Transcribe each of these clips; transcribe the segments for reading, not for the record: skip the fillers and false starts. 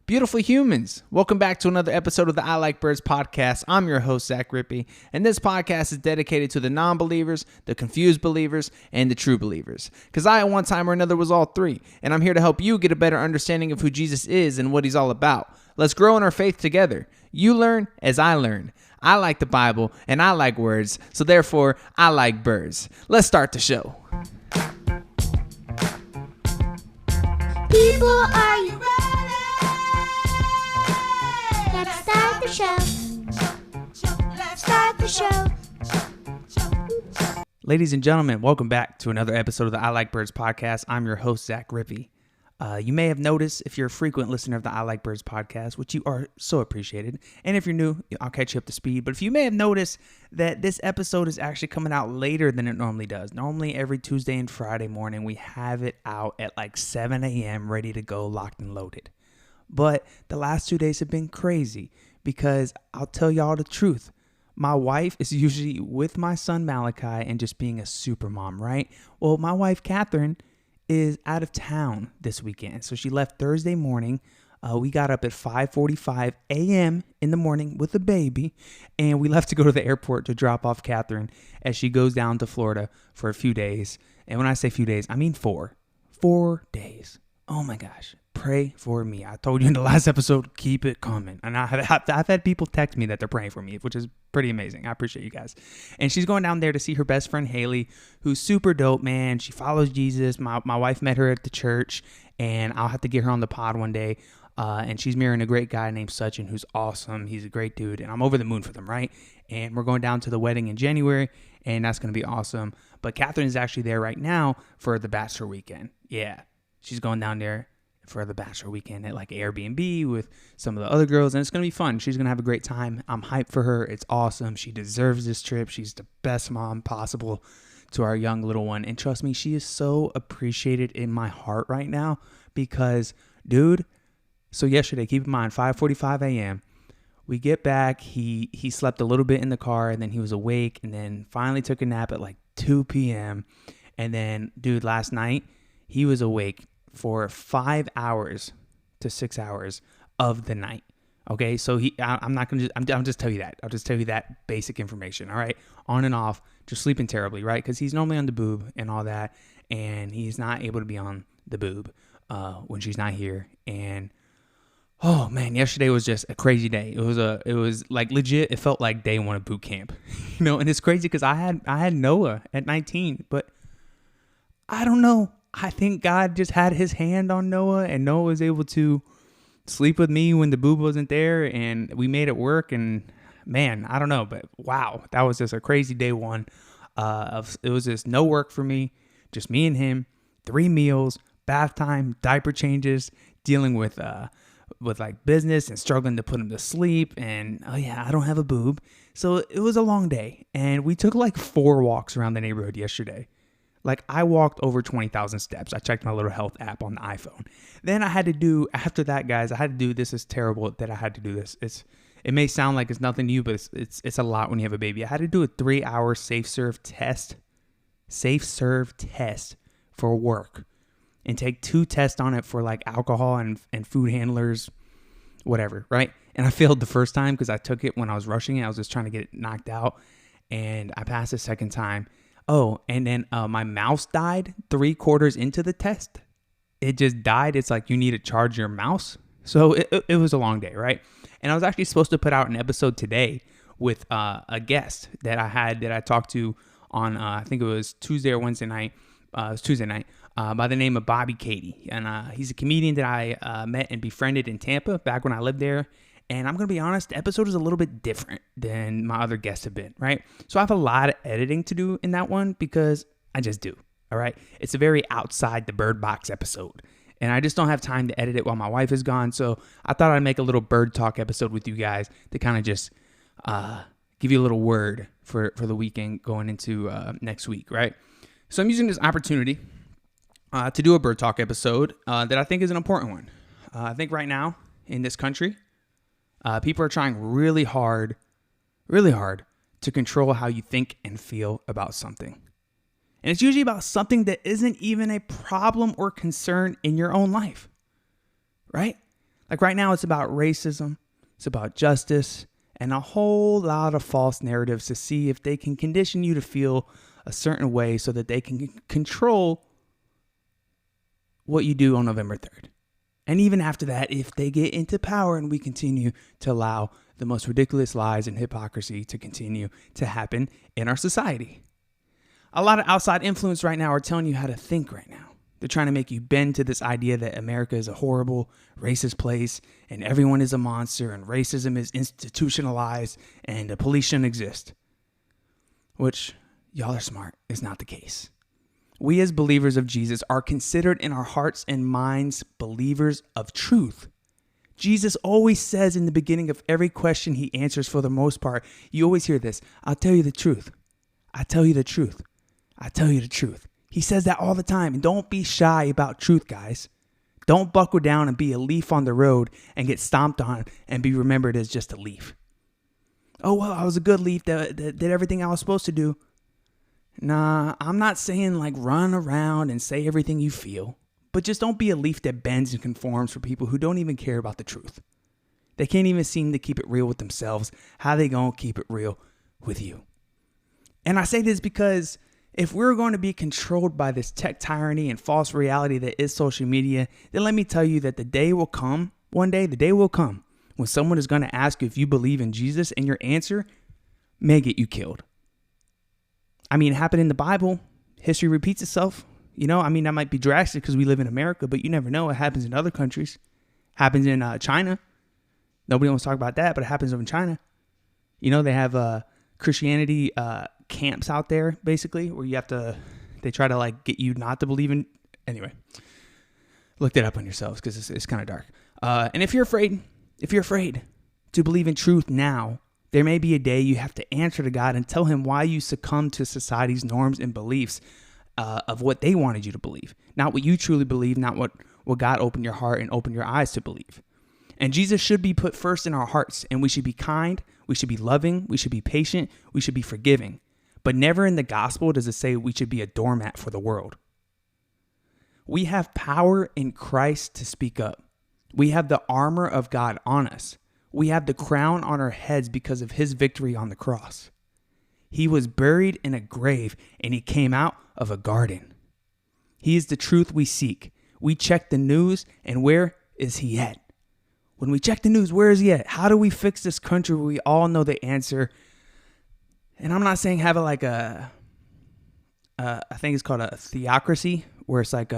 Beautiful humans, welcome back to another episode of the I Like Birds podcast. I'm your host, Zach Rippey, and this podcast is dedicated to the non-believers, the confused believers, and the true believers. Because I, at one time or another, was all three, and I'm here to help you get a better understanding of who Jesus is and what he's all about. Let's grow in our faith together. You learn as I learn. I like the Bible, and I like words, so therefore, I like birds. Let's start the show. People, are you ready? Let's start the show. Let's start the show. Ladies and gentlemen, welcome back to another episode of the I Like Birds podcast. I'm your host, Zach Rippey. You may have noticed, if you're a frequent listener of the I Like Birds podcast, which you are so appreciated, and if you're new, I'll catch you up to speed, but if you may have noticed that this episode is actually coming out later than it normally does. Normally, every Tuesday and Friday morning, we have it out at like 7 a.m., ready to go, locked and loaded. But the last 2 days have been crazy, because I'll tell y'all the truth. My wife is usually with my son Malachi and just being a super mom, right? Well, my wife, Catherine, is out of town this weekend. So she left Thursday morning. We got up at 5:45 a.m. in the morning with the baby, and we left to go to the airport to drop off Catherine as she goes down to Florida for a few days. And when I say few days, I mean 4 days. Oh my gosh. Pray for me. I told you in the last episode, keep it coming. And I've had people text me that they're praying for me, which is pretty amazing. I appreciate you guys. And she's going down there to see her best friend, Haley, who's super dope, man. She follows Jesus. My wife met her at the church, and I'll have to get her on the pod one day. And she's marrying a great guy named Sachin, who's awesome. He's a great dude, and I'm over the moon for them, right? And we're going down to the wedding in January, and that's going to be awesome. But Catherine's actually there right now for the bachelor weekend. Yeah, she's going down there for the bachelor weekend at like Airbnb with some of the other girls, and it's going to be fun. She's going to have a great time. I'm hyped for her. It's awesome. She deserves this trip. She's the best mom possible to our young little one, and trust me, she is so appreciated in my heart right now because, dude, so yesterday, keep in mind, 5:45 a.m., we get back. He slept a little bit in the car, and then he was awake, and then finally took a nap at like 2 p.m., and then, dude, last night, he was awake for 5 hours to 6 hours of the night. Okay, so I'm not gonna. I'll just tell you that. I'll just tell you that basic information. All right, on and off, just sleeping terribly, right? Because he's normally on the boob and all that, and he's not able to be on the boob when she's not here. And oh man, yesterday was just a crazy day. It was like legit. It felt like day one of boot camp, And it's crazy because I had Noah at 19, but I don't know. I think God just had his hand on Noah, and Noah was able to sleep with me when the boob wasn't there, and we made it work. And man, I don't know, but wow, that was just a crazy day one. It was just no work for me, just me and him, 3 meals, bath time, diaper changes, dealing with like business and struggling to put him to sleep. And oh yeah, I don't have a boob. So it was a long day, and we took like 4 walks around the neighborhood yesterday. Like, I walked over 20,000 steps. I checked my little health app on the iPhone. Then I had to do, after that, guys, this is terrible that I had to do this. It may sound like it's nothing to you, but it's a lot when you have a baby. I had to do a 3-hour safe serve test for work, and take 2 tests on it for like alcohol and food handlers, whatever, right? And I failed the first time because I took it when I was rushing it. I was just trying to get it knocked out, and I passed the second time. Oh, and then my mouse died 3/4 into the test. It just died. It's like you need to charge your mouse. So it was a long day, right? And I was actually supposed to put out an episode today with a guest that I talked to on, I think it was Tuesday or Wednesday night. It was Tuesday night, by the name of Bobby Katie. And he's a comedian that I met and befriended in Tampa back when I lived there. And I'm going to be honest, the episode is a little bit different than my other guests have been, right? So I have a lot of editing to do in that one because I just do, all right? It's a very outside the bird box episode. And I just don't have time to edit it while my wife is gone. So I thought I'd make a little bird talk episode with you guys to kind of just give you a little word for the weekend going into next week, right? So I'm using this opportunity to do a bird talk episode that I think is an important one. I think right now in this country, people are trying really hard to control how you think and feel about something. And it's usually about something that isn't even a problem or concern in your own life, right? Like right now, it's about racism, it's about justice, and a whole lot of false narratives to see if they can condition you to feel a certain way so that they can control what you do on November 3rd. And even after that, if they get into power and we continue to allow the most ridiculous lies and hypocrisy to continue to happen in our society. A lot of outside influence right now are telling you how to think right now. They're trying to make you bend to this idea that America is a horrible, racist place and everyone is a monster and racism is institutionalized and the police shouldn't exist. Which, y'all are smart, is not the case. We as believers of Jesus are considered in our hearts and minds believers of truth. Jesus always says in the beginning of every question he answers, for the most part, you always hear this: I'll tell you the truth. I tell you the truth. I tell you the truth. He says that all the time. And don't be shy about truth, guys. Don't buckle down and be a leaf on the road and get stomped on and be remembered as just a leaf. Oh, well, I was a good leaf that did everything I was supposed to do. Nah, I'm not saying like run around and say everything you feel, but just don't be a leaf that bends and conforms for people who don't even care about the truth. They can't even seem to keep it real with themselves. How they gonna keep it real with you? And I say this because if we're going to be controlled by this tech tyranny and false reality that is social media, then let me tell you that the day will come, one day, the day will come when someone is going to ask you if you believe in Jesus and your answer may get you killed. I mean, it happened in the Bible. History repeats itself. That might be drastic because we live in America, but you never know. It happens in other countries. It happens in China. Nobody wants to talk about that, but it happens over in China. They have Christianity camps out there, basically, where they try to like get you not to believe in. Anyway, look that up on yourselves because it's kind of dark. And if you're afraid to believe in truth now, there may be a day you have to answer to God and tell him why you succumb to society's norms and beliefs of what they wanted you to believe. Not what you truly believe, not what God opened your heart and opened your eyes to believe. And Jesus should be put first in our hearts, and we should be kind, we should be loving, we should be patient, we should be forgiving. But never in the gospel does it say we should be a doormat for the world. We have power in Christ to speak up. We have the armor of God on us. We have the crown on our heads because of his victory on the cross. He was buried in a grave and he came out of a garden. He is the truth we seek. We check the news, and where is he at? When we check the news, where is he at? How do we fix this country where we all know the answer? And I'm not saying have it like I think it's called a theocracy, where it's like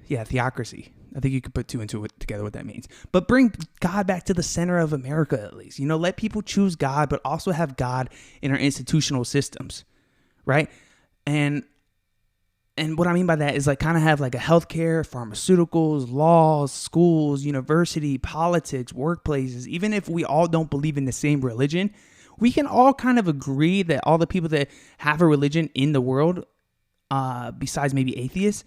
theocracy. I think you could put two and two together what that means. But bring God back to the center of America at least. Let people choose God, but also have God in our institutional systems, right? And what I mean by that is like kind of have like a healthcare, pharmaceuticals, laws, schools, university, politics, workplaces. Even if we all don't believe in the same religion, we can all kind of agree that all the people that have a religion in the world, besides maybe atheists,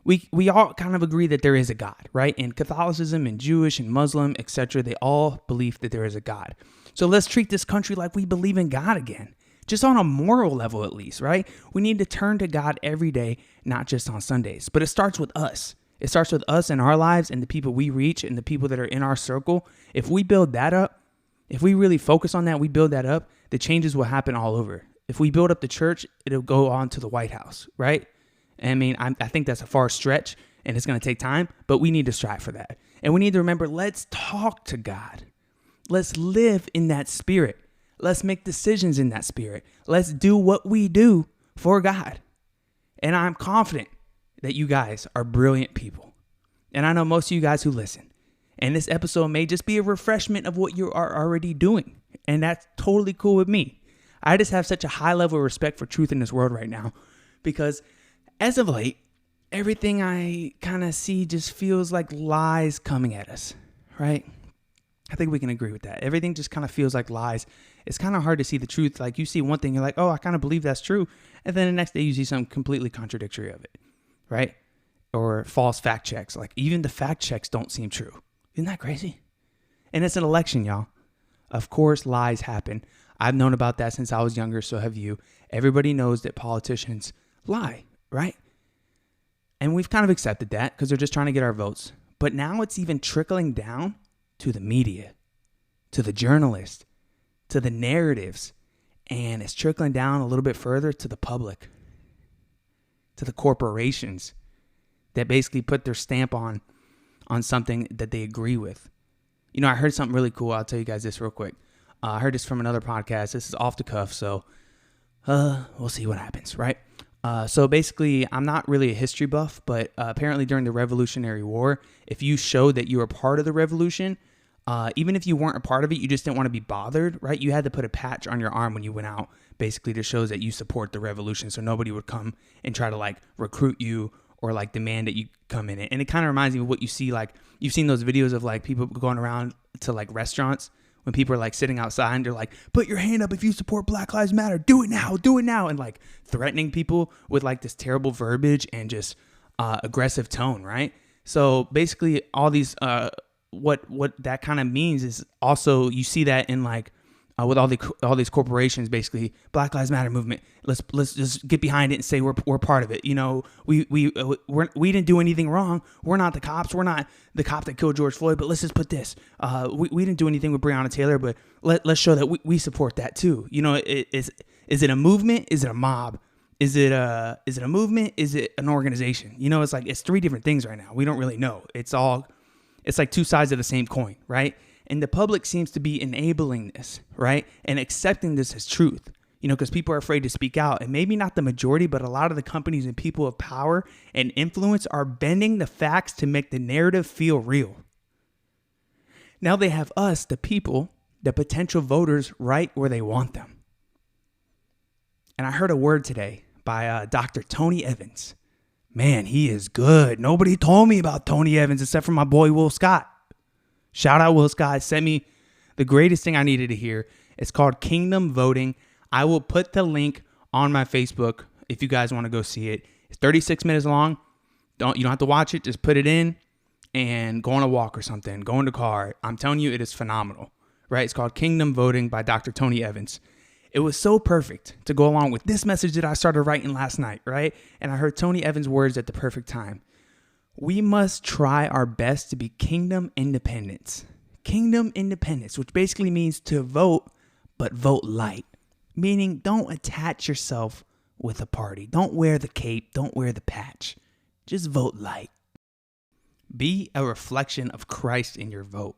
we all kind of agree that there is a God, right? And Catholicism and Jewish and Muslim, etc., they all believe that there is a God. So let's treat this country like we believe in God again, just on a moral level at least, right? We need to turn to God every day, not just on Sundays. But it starts with us. It starts with us in our lives and the people we reach and the people that are in our circle. If we build that up, if we really focus on that, we build that up, the changes will happen all over. If we build up the church, it'll go on to the White House, right? I think that's a far stretch and it's going to take time, but we need to strive for that. And we need to remember, let's talk to God. Let's live in that spirit. Let's make decisions in that spirit. Let's do what we do for God. And I'm confident that you guys are brilliant people. And I know most of you guys who listen. And this episode may just be a refreshment of what you are already doing. And that's totally cool with me. I just have such a high level of respect for truth in this world right now because as of late, everything I kind of see just feels like lies coming at us, right? I think we can agree with that. Everything just kind of feels like lies. It's kind of hard to see the truth. Like you see one thing, you're like, oh, I kind of believe that's true. And then the next day you see something completely contradictory of it, right? Or false fact checks. Like even the fact checks don't seem true. Isn't that crazy? And it's an election, y'all. Of course, lies happen. I've known about that since I was younger, so have you. Everybody knows that politicians lie, right? And we've kind of accepted that because they're just trying to get our votes. But now it's even trickling down to the media, to the journalists, to the narratives, and it's trickling down a little bit further to the public, to the corporations that basically put their stamp on something that they agree with. You know, I heard something really cool. I'll tell you guys this real quick. I heard this from another podcast. This is off the cuff, so we'll see what happens, right? So basically, I'm not really a history buff, but apparently during the Revolutionary War, if you showed that you were part of the revolution, even if you weren't a part of it, you just didn't want to be bothered, right? You had to put a patch on your arm when you went out, basically to show that you support the revolution, so nobody would come and try to like recruit you or like demand that you come in it. And it kind of reminds me of what you see, like you've seen those videos of like people going around to like restaurants when people are like sitting outside and they're like, put your hand up if you support Black Lives Matter, do it now, and like threatening people with like this terrible verbiage and just aggressive tone, right? So basically all these what that kind of means is also you see that in like with all these corporations, basically Black Lives Matter movement. Let's just get behind it and say we're part of it. You know, we didn't do anything wrong. We're not the cops. We're not the cop that killed George Floyd. But let's just put this. We didn't do anything with Breonna Taylor, but let's show that we support that too. You know, is it a movement? Is it a mob? Is it a movement? Is it an organization? You know, it's like it's three different things right now. We don't really know. It's like two sides of the same coin, right? And the public seems to be enabling this, right? And accepting this as truth, you know, because people are afraid to speak out. And maybe not the majority, but a lot of the companies and people of power and influence are bending the facts to make the narrative feel real. Now they have us, the people, the potential voters, right where they want them. And I heard a word today by Dr. Tony Evans. Man, he is good. Nobody told me about Tony Evans except for my boy Will Scott. Shout out Will Scott. Sent me the greatest thing I needed to hear. It's called Kingdom Voting. I will put the link on my Facebook if you guys want to go see it. It's 36 minutes long. You don't have to watch it. Just put it in and go on a walk or something. Go in the car. I'm telling you, it is phenomenal. Right? It's called Kingdom Voting by Dr. Tony Evans. It was so perfect to go along with this message that I started writing last night, right? And I heard Tony Evans' words at the perfect time. We must try our best to be kingdom independents. Kingdom independence, which basically means to vote, but vote light. Meaning don't attach yourself with a party. Don't wear the cape. Don't wear the patch. Just vote light. Be a reflection of Christ in your vote.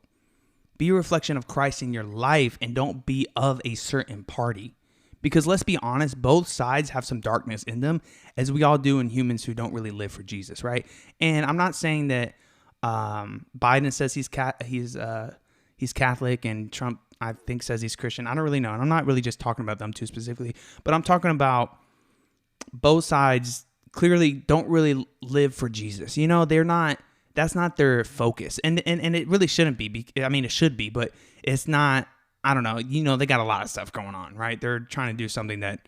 Be a reflection of Christ in your life and don't be of a certain party. Because let's be honest, both sides have some darkness in them, as we all do in humans who don't really live for Jesus, right? And I'm not saying that Biden says he's Catholic and Trump, I think, says he's Christian. I don't really know. And I'm not really just talking about them two specifically, but I'm talking about both sides clearly don't really live for Jesus. You know, that's not their focus. And it really shouldn't be. I mean, it should be, but it's not. I don't know. You know, they got a lot of stuff going on, right? They're trying to do something that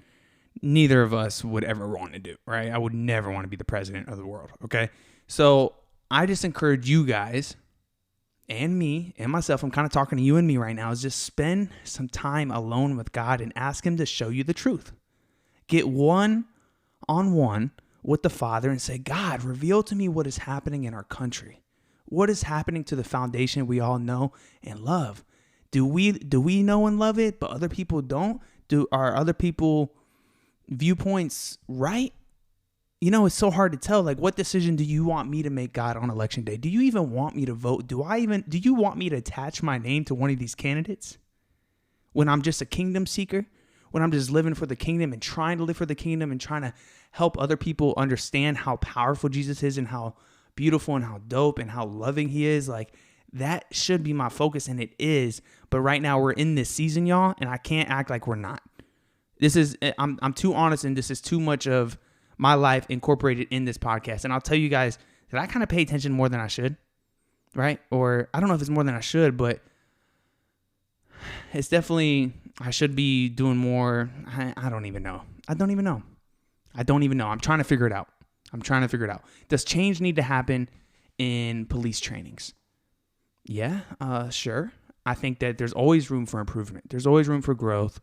neither of us would ever want to do, right? I would never want to be the president of the world, okay? So I just encourage you guys and me and myself, I'm kind of talking to you and me right now, is just spend some time alone with God and ask him to show you the truth. Get one-on-one with the Father and say, God, reveal to me what is happening in our country. What is happening to the foundation we all know and love? Do we know and love it, but other people don't? Are other people viewpoints right? You know, it's so hard to tell. Like, what decision do you want me to make, God, on election day? Do you even want me to vote? Do you want me to attach my name to one of these candidates when I'm just a kingdom seeker? When I'm just living for the kingdom and trying to live for the kingdom and trying to help other people understand how powerful Jesus is and how beautiful and how dope and how loving he is? Like, that should be my focus, and it is. But right now we're in this season, y'all, and I can't act like we're not. I'm too honest, and this is too much of my life incorporated in this podcast. And I'll tell you guys that I kind of pay attention more than I should, right? Or I don't know if it's more than I should, but it's definitely, I should be doing more. I don't even know. I'm trying to figure it out. Does change need to happen in police trainings? Yeah, sure. I think that there's always room for improvement. There's always room for growth.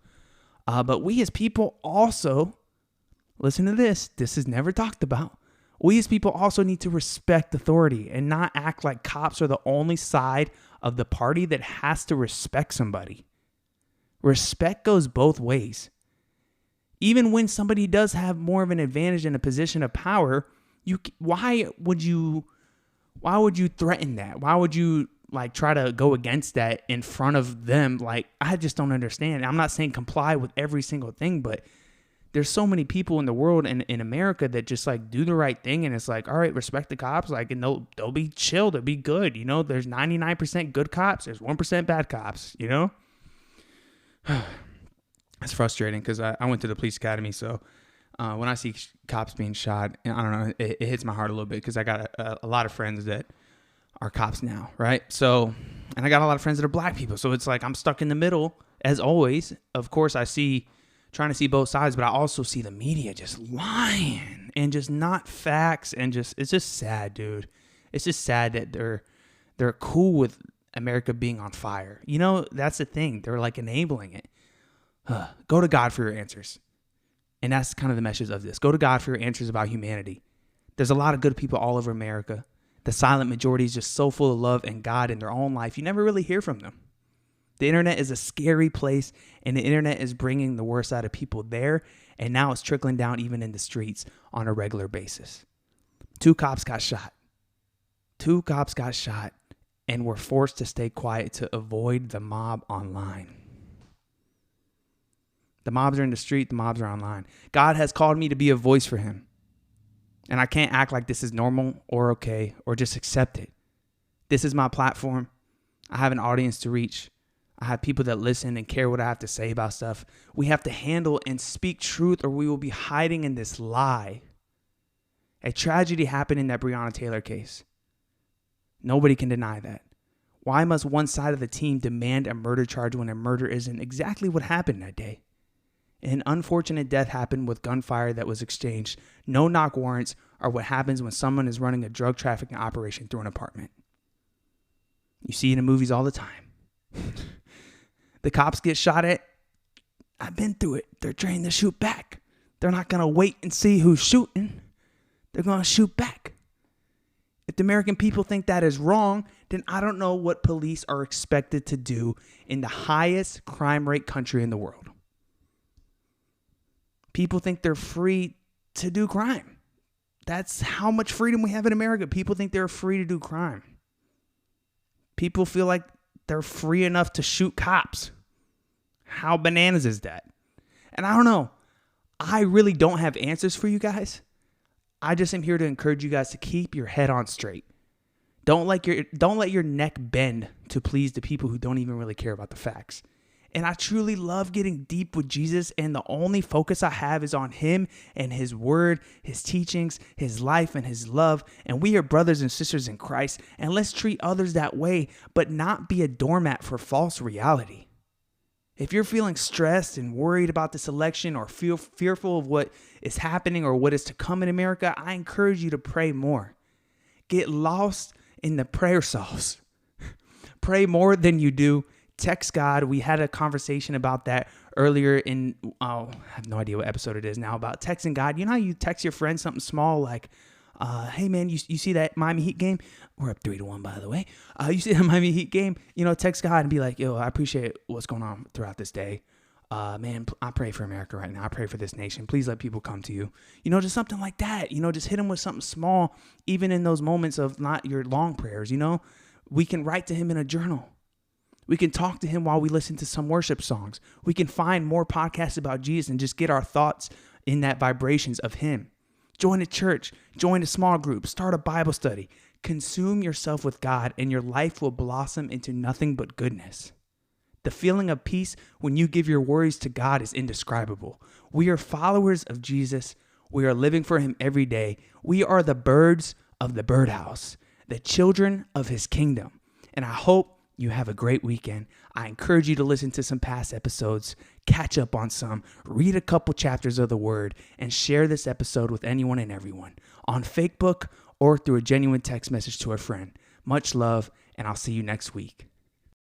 But we as people also, listen to this. This is never talked about. We as people also need to respect authority and not act like cops are the only side of the party that has to respect somebody. Respect goes both ways. Even when somebody does have more of an advantage in a position of power, why would you threaten that? Why would you try to go against that in front of them? I just don't understand. I'm not saying comply with every single thing, but there's so many people in the world and in America that just do the right thing, and it's all right, respect the cops, and they'll be chill, they'll be good. There's 99% good cops, there's 1% bad cops. It's frustrating because I went to the police academy, so when I see cops being shot, I don't know, it hits my heart a little bit because I got a lot of friends that are cops now, right? So, and I got a lot of friends that are black people, so it's I'm stuck in the middle as always. Of course, trying to see both sides, but I also see the media just lying and just not facts, and it's just sad, dude. It's just sad that they're cool with America being on fire. That's the thing. They're enabling it. Go to God for your answers. And that's kind of the message of this. Go to God for your answers about humanity. There's a lot of good people all over America. The silent majority is just so full of love and God in their own life. You never really hear from them. The internet is a scary place, and the internet is bringing the worst out of people there, and now it's trickling down even in the streets on a regular basis. 2 cops got shot. 2 cops got shot and were forced to stay quiet to avoid the mob online. The mobs are in the street, the mobs are online. God has called me to be a voice for him, and I can't act like this is normal or okay or just accept it. This is my platform. I have an audience to reach. I have people that listen and care what I have to say about stuff. We have to handle and speak truth, or we will be hiding in this lie. A tragedy happened in that Breonna Taylor case. Nobody can deny that. Why must one side of the team demand a murder charge when a murder isn't exactly what happened that day? An unfortunate death happened with gunfire that was exchanged. No knock warrants are what happens when someone is running a drug trafficking operation through an apartment. You see it in movies all the time. The cops get shot at. I've been through it. They're trained to shoot back. They're not going to wait and see who's shooting. They're going to shoot back. If the American people think that is wrong, then I don't know what police are expected to do in the highest crime rate country in the world. People think they're free to do crime. That's how much freedom we have in America. People think they're free to do crime. People feel like they're free enough to shoot cops. How bananas is that? And I don't know. I really don't have answers for you guys. I just am here to encourage you guys to keep your head on straight. Don't let your neck bend to please the people who don't even really care about the facts. And I truly love getting deep with Jesus, and the only focus I have is on him and his word, his teachings, his life, and his love. And we are brothers and sisters in Christ, and let's treat others that way, but not be a doormat for false reality. If you're feeling stressed and worried about this election, or feel fearful of what is happening or what is to come in America, I encourage you to pray more. Get lost in the prayer sauce. Pray more than you do. Text God. We had a conversation about that earlier in, I have no idea what episode it is now, about texting God. You know how you text your friend something small like, hey man, you see that Miami Heat game? We're up 3-1, by the way. You see that Miami Heat game? Text God and be like, yo, I appreciate what's going on throughout this day. Man, I pray for America right now. I pray for this nation. Please let people come to you. Just something like that. Just hit him with something small, even in those moments of not your long prayers. We can write to him in a journal. We can talk to him while we listen to some worship songs. We can find more podcasts about Jesus and just get our thoughts in that vibrations of him. Join a church, join a small group, start a Bible study. Consume yourself with God, and your life will blossom into nothing but goodness. The feeling of peace when you give your worries to God is indescribable. We are followers of Jesus. We are living for him every day. We are the birds of the birdhouse, the children of his kingdom. And I hope you have a great weekend. I encourage you to listen to some past episodes, catch up on some, read a couple chapters of the word, and share this episode with anyone and everyone on Facebook or through a genuine text message to a friend. Much love, and I'll see you next week.